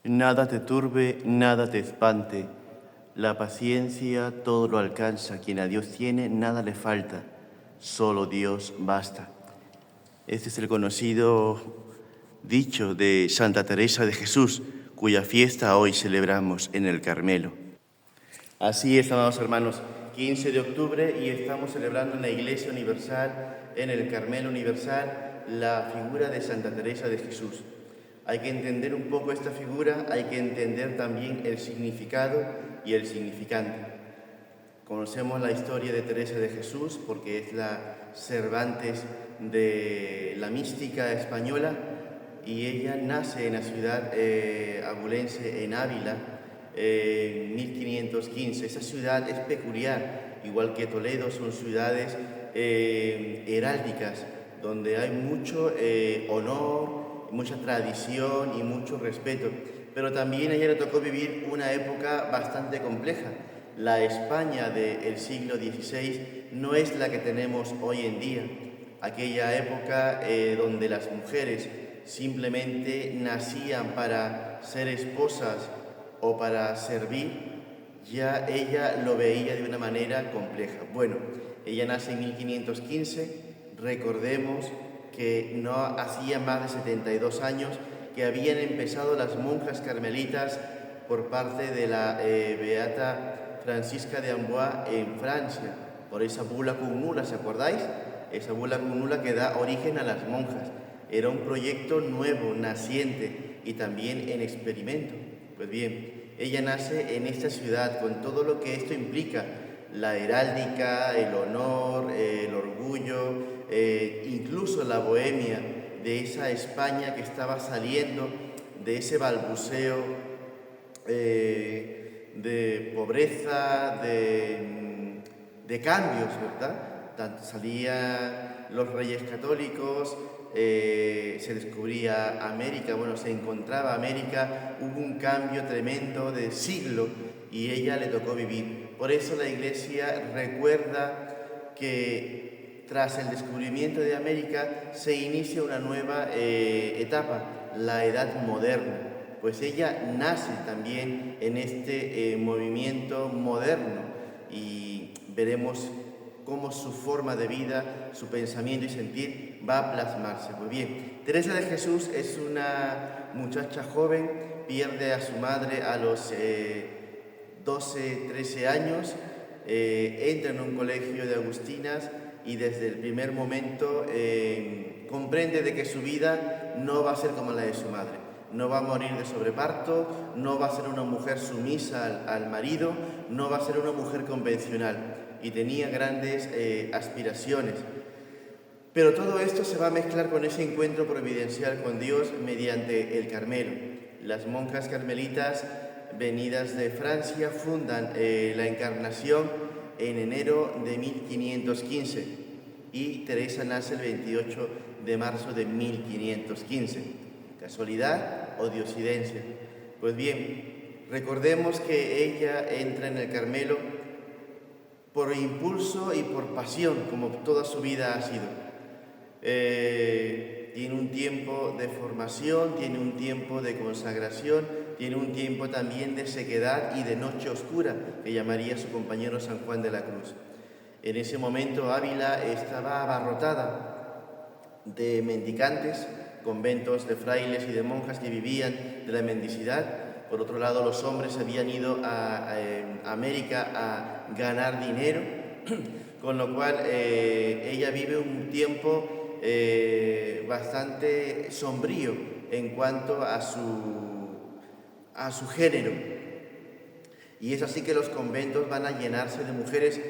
Nada te turbe, nada te espante. La paciencia todo lo alcanza. Quien a Dios tiene, nada le falta. Solo Dios basta. Este es el conocido dicho de Santa Teresa de Jesús, cuya fiesta hoy celebramos en el Carmelo. Así es, amados hermanos, 15 de octubre y estamos celebrando en la Iglesia Universal, en el Carmelo Universal, la figura de Santa Teresa de Jesús. Hay que entender un poco esta figura, hay que entender también el significado y el significante. Conocemos la historia de Teresa de Jesús porque es la Cervantes de la mística española y ella nace en la ciudad abulense, en Ávila, en 1515. Esa ciudad es peculiar, igual que Toledo, son ciudades heráldicas, donde hay mucho honor, mucha tradición y mucho respeto. Pero también a ella le tocó vivir una época bastante compleja. La España del siglo XVI no es la que tenemos hoy en día. Aquella época donde las mujeres simplemente nacían para ser esposas o para servir, ya ella lo veía de una manera compleja. Bueno, ella nace en 1515, recordemos que no hacía más de 72 años que habían empezado las monjas carmelitas por parte de la beata Francisca de Amboise en Francia, por esa bula cum nulla, ¿se acordáis? Esa bula cum nulla que da origen a las monjas. Era un proyecto nuevo, naciente y también en experimento. Pues bien, ella nace en esta ciudad con todo lo que esto implica, la heráldica, el honor, el orgullo, incluso la bohemia de esa España que estaba saliendo de ese balbuceo de pobreza, de cambios, ¿verdad? Salían los reyes católicos, se descubría América, bueno, se encontraba América, hubo un cambio tremendo de siglo y ella le tocó vivir. Por eso la Iglesia recuerda que tras el descubrimiento de América se inicia una nueva etapa, la Edad Moderna. Pues ella nace también en este movimiento moderno y veremos cómo su forma de vida, su pensamiento y sentir va a plasmarse. Pues bien, Teresa de Jesús es una muchacha joven, pierde a su madre a los 12, 13 años, entra en un colegio de agustinas y desde el primer momento comprende de que su vida no va a ser como la de su madre. No va a morir de sobreparto, no va a ser una mujer sumisa al marido, no va a ser una mujer convencional. Y tenía grandes aspiraciones. Pero todo esto se va a mezclar con ese encuentro providencial con Dios mediante el Carmelo. Las monjas carmelitas venidas de Francia fundan la Encarnación en enero de 1515 y Teresa nace el 28 de marzo de 1515. ¿Casualidad o diosidencia? Pues bien, recordemos que ella entra en el Carmelo por impulso y por pasión, como toda su vida ha sido. Tiene un tiempo de formación, tiene un tiempo de consagración, tiene un tiempo también de sequedad y de noche oscura, que llamaría su compañero San Juan de la Cruz. En ese momento Ávila estaba abarrotada de mendicantes, conventos de frailes y de monjas que vivían de la mendicidad. Por otro lado, los hombres habían ido a América a ganar dinero, con lo cual ella vive un tiempo bastante sombrío en cuanto a su género. Y es así que los conventos van a llenarse de mujeres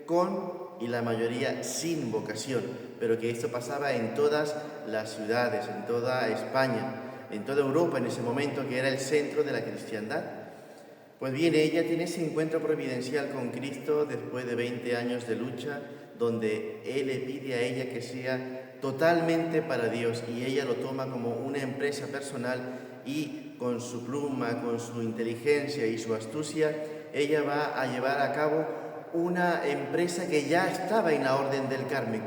con y la mayoría sin vocación, pero que esto pasaba en todas las ciudades, en toda España, en toda Europa en ese momento, que era el centro de la cristiandad. Pues bien, ella tiene ese encuentro providencial con Cristo después de 20 años de lucha, donde Él le pide a ella que sea totalmente para Dios y ella lo toma como una empresa personal y con su pluma, con su inteligencia y su astucia, ella va a llevar a cabo una empresa que ya estaba en la Orden del Carmen.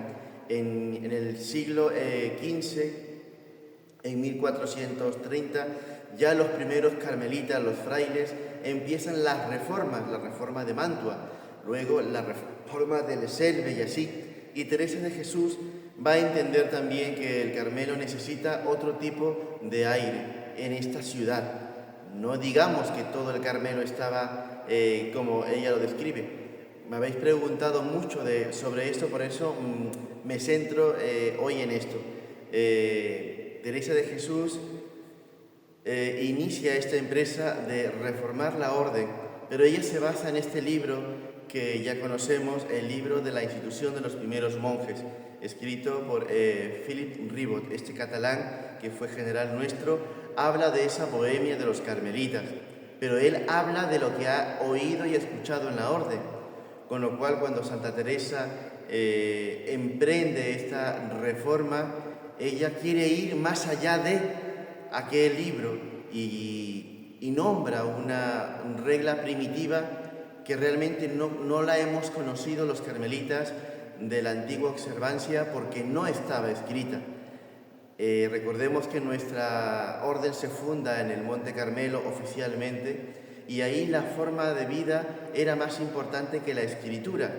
En el siglo XV, en 1430, ya los primeros carmelitas, los frailes, empiezan las reformas, la reforma de Mantua, luego la reforma del Selve y así. Y Teresa de Jesús va a entender también que el Carmelo necesita otro tipo de aire en esta ciudad. No digamos que todo el Carmelo estaba como ella lo describe. Me habéis preguntado mucho sobre esto, por eso me centro hoy en esto. Teresa de Jesús inicia esta empresa de reformar la orden, pero ella se basa en este libro que ya conocemos, el libro de la institución de los primeros monjes, escrito por Philip Ribot, este catalán que fue general nuestro. Habla de esa bohemia de los carmelitas, pero él habla de lo que ha oído y escuchado en la orden, con lo cual cuando Santa Teresa emprende esta reforma, ella quiere ir más allá de aquel libro y nombra una regla primitiva que realmente no la hemos conocido los carmelitas de la antigua observancia porque no estaba escrita. Recordemos que nuestra orden se funda en el Monte Carmelo oficialmente y ahí la forma de vida era más importante que la escritura.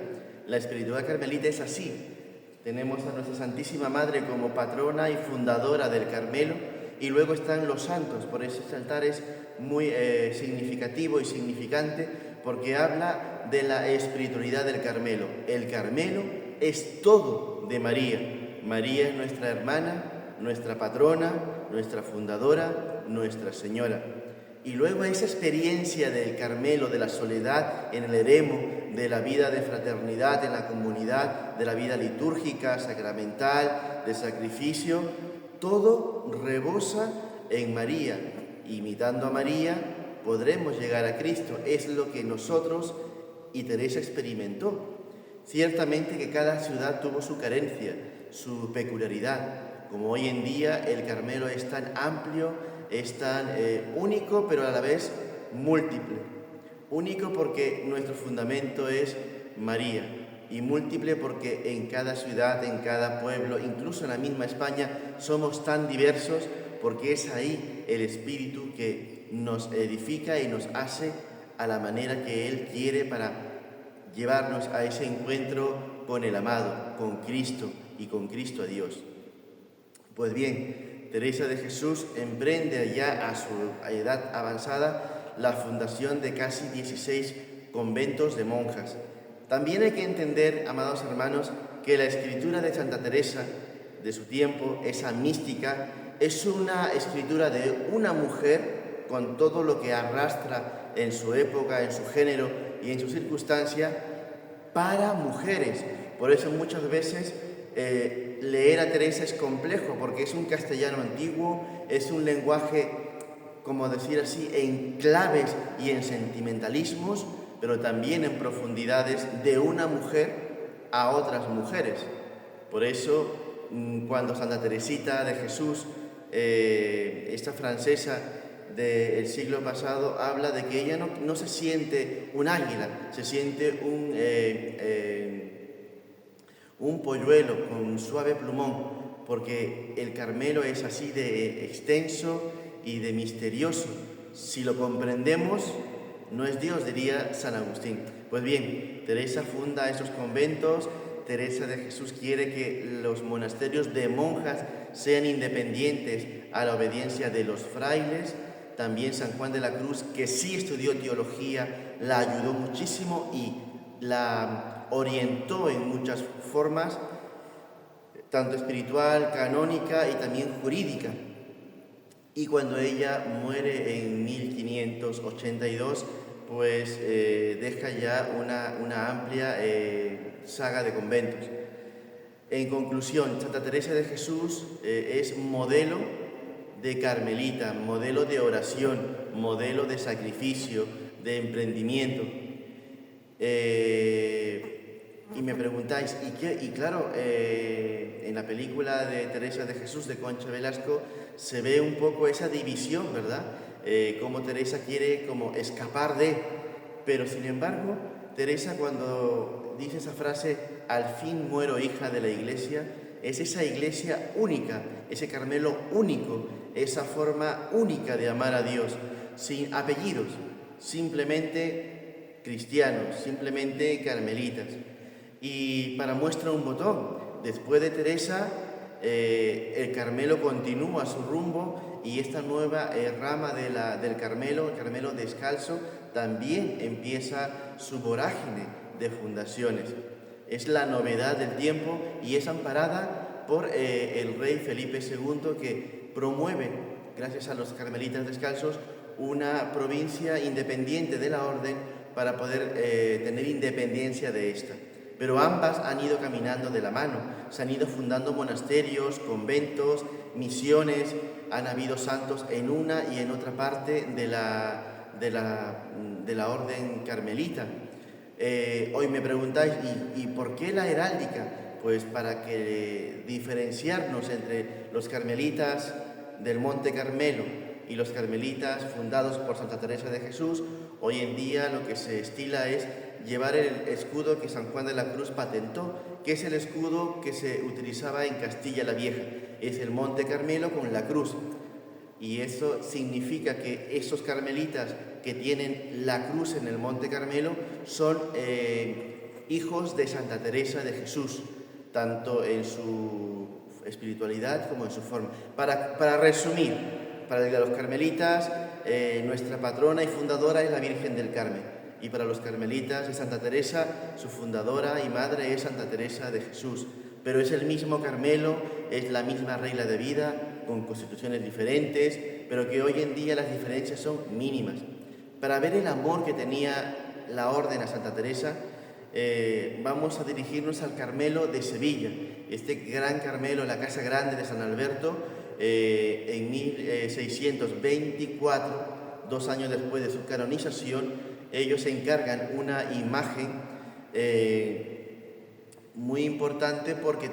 La espiritualidad carmelita es así. Tenemos a nuestra Santísima Madre como patrona y fundadora del Carmelo y luego están los santos. Por eso este altar es muy significativo y significante porque habla de la espiritualidad del Carmelo. El Carmelo es todo de María. María es nuestra hermana, nuestra patrona, nuestra fundadora, nuestra señora. Y luego esa experiencia del Carmelo, de la soledad en el eremo, de la vida de fraternidad en la comunidad, de la vida litúrgica, sacramental, de sacrificio, todo rebosa en María. Imitando a María, podremos llegar a Cristo. Es lo que nosotros y Teresa experimentó. Ciertamente que cada ciudad tuvo su carencia, su peculiaridad. Como hoy en día el Carmelo es tan amplio, es tan único, pero a la vez múltiple. Único porque nuestro fundamento es María y múltiple porque en cada ciudad, en cada pueblo, incluso en la misma España, somos tan diversos porque es ahí el Espíritu que nos edifica y nos hace a la manera que Él quiere para llevarnos a ese encuentro con el amado, con Cristo y con Cristo a Dios. Pues bien, Teresa de Jesús emprende ya a su edad avanzada la fundación de casi 16 conventos de monjas. También hay que entender, amados hermanos, que la escritura de Santa Teresa de su tiempo, esa mística, es una escritura de una mujer con todo lo que arrastra en su época, en su género y en su circunstancia, para mujeres. Por eso muchas veces leer a Teresa es complejo, porque es un castellano antiguo, es un lenguaje, como decir así, en claves y en sentimentalismos, pero también en profundidades de una mujer a otras mujeres. Por eso, cuando Santa Teresita de Jesús, esta francesa del siglo pasado, habla de que ella no se siente un águila, se siente un polluelo con un suave plumón, porque el Carmelo es así de extenso y de misterioso. Si lo comprendemos, no es Dios, diría San Agustín. Pues bien, Teresa funda esos conventos. Teresa de Jesús quiere que los monasterios de monjas sean independientes a la obediencia de los frailes. También San Juan de la Cruz, que sí estudió teología, la ayudó muchísimo y la orientó en muchas formas, tanto espiritual, canónica y también jurídica. Y cuando ella muere en 1582, pues deja ya una amplia saga de conventos. En conclusión, Santa Teresa de Jesús es modelo de carmelita, modelo de oración, modelo de sacrificio, de emprendimiento. Y me preguntáis, y claro, en la película de Teresa de Jesús de Concha Velasco se ve un poco esa división, ¿verdad? Cómo Teresa quiere como escapar de, pero sin embargo, Teresa cuando dice esa frase, al fin muero hija de la Iglesia, Es esa iglesia única, ese Carmelo único, esa forma única de amar a Dios, sin apellidos, simplemente cristianos, simplemente carmelitas. Y para muestra un botón, después de Teresa, el Carmelo continúa su rumbo y esta nueva rama del Carmelo, el Carmelo descalzo, también empieza su vorágine de fundaciones. Es la novedad del tiempo y es amparada por el rey Felipe II, que promueve, gracias a los carmelitas descalzos, una provincia independiente de la orden para poder tener independencia de esta. Pero ambas han ido caminando de la mano, se han ido fundando monasterios, conventos, misiones, han habido santos en una y en otra parte de la orden carmelita. Hoy me preguntáis, ¿y por qué la heráldica? Pues para que diferenciarnos entre los carmelitas del Monte Carmelo y los carmelitas fundados por Santa Teresa de Jesús. Hoy en día lo que se estila es llevar el escudo que San Juan de la Cruz patentó, que es el escudo que se utilizaba en Castilla la Vieja. Es el Monte Carmelo con la cruz. Y eso significa que esos carmelitas que tienen la cruz en el Monte Carmelo son hijos de Santa Teresa de Jesús, tanto en su espiritualidad como en su forma. Para resumir, para los carmelitas, nuestra patrona y fundadora es la Virgen del Carmen. Y para los carmelitas de Santa Teresa, su fundadora y madre es Santa Teresa de Jesús. Pero es el mismo Carmelo, es la misma regla de vida, con constituciones diferentes, pero que hoy en día las diferencias son mínimas. Para ver el amor que tenía la orden a Santa Teresa, vamos a dirigirnos al Carmelo de Sevilla. Este gran Carmelo, la Casa Grande de San Alberto, en 1624, 2 años después de su canonización, ellos encargan una imagen muy importante porque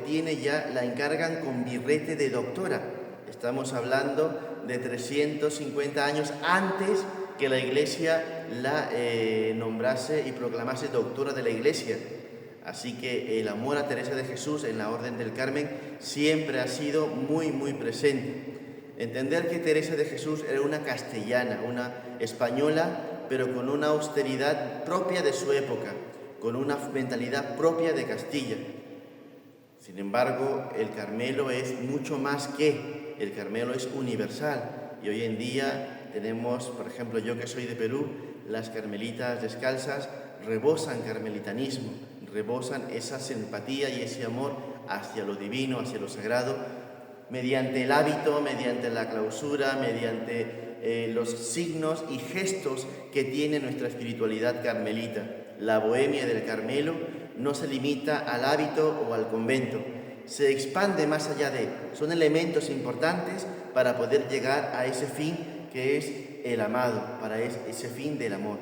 la encargan con birrete de doctora. Estamos hablando de 350 años antes que la Iglesia la nombrase y proclamase doctora de la Iglesia. Así que el amor a Teresa de Jesús en la Orden del Carmen siempre ha sido muy, muy presente. Entender que Teresa de Jesús era una castellana, una española, pero con una austeridad propia de su época, con una mentalidad propia de Castilla. Sin embargo, el Carmelo es mucho más que, el Carmelo es universal. Y hoy en día tenemos, por ejemplo, yo que soy de Perú, las carmelitas descalzas rebosan carmelitanismo, rebosan esa simpatía y ese amor hacia lo divino, hacia lo sagrado, mediante el hábito, mediante la clausura, mediante los signos y gestos que tiene nuestra espiritualidad carmelita. La bohemia del Carmelo no se limita al hábito o al convento, se expande más allá son elementos importantes para poder llegar a ese fin que es el amado, para ese fin del amor.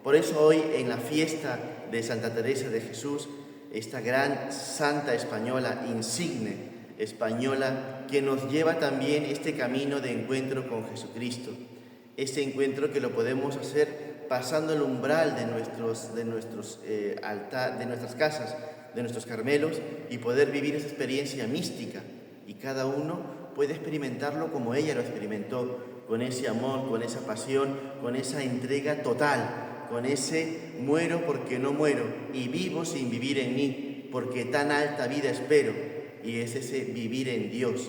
Por eso hoy, en la fiesta de Santa Teresa de Jesús, esta gran santa española, insigne española, que nos lleva también este camino de encuentro con Jesucristo, este encuentro que lo podemos hacer pasando el umbral de nuestras casas, de nuestros carmelos, y poder vivir esa experiencia mística. Y cada uno puede experimentarlo como ella lo experimentó, con ese amor, con esa pasión, con esa entrega total, con ese muero porque no muero y vivo sin vivir en mí, porque tan alta vida espero, y es ese vivir en Dios.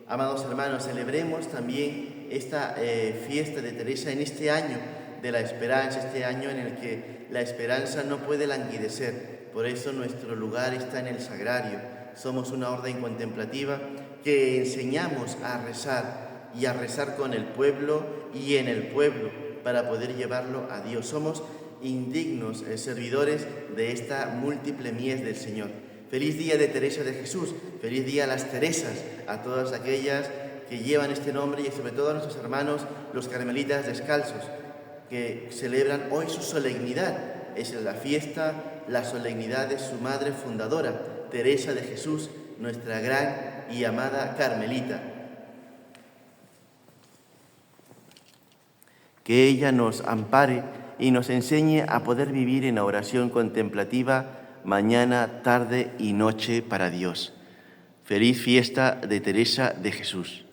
Amados hermanos, celebremos también esta fiesta de Teresa en este año de la esperanza, este año en el que la esperanza no puede languidecer. Por eso nuestro lugar está en el sagrario. Somos una orden contemplativa que enseñamos a rezar y a rezar con el pueblo y en el pueblo para poder llevarlo a Dios. Somos indignos servidores de esta múltiple mies del Señor. Feliz día de Teresa de Jesús, feliz día a las Teresas, a todas aquellas que llevan este nombre y sobre todo a nuestros hermanos los carmelitas descalzos, que celebran hoy su solemnidad. Es la fiesta, la solemnidad de su madre fundadora, Teresa de Jesús, nuestra gran y amada carmelita. Que ella nos ampare y nos enseñe a poder vivir en la oración contemplativa mañana, tarde y noche para Dios. Feliz fiesta de Teresa de Jesús.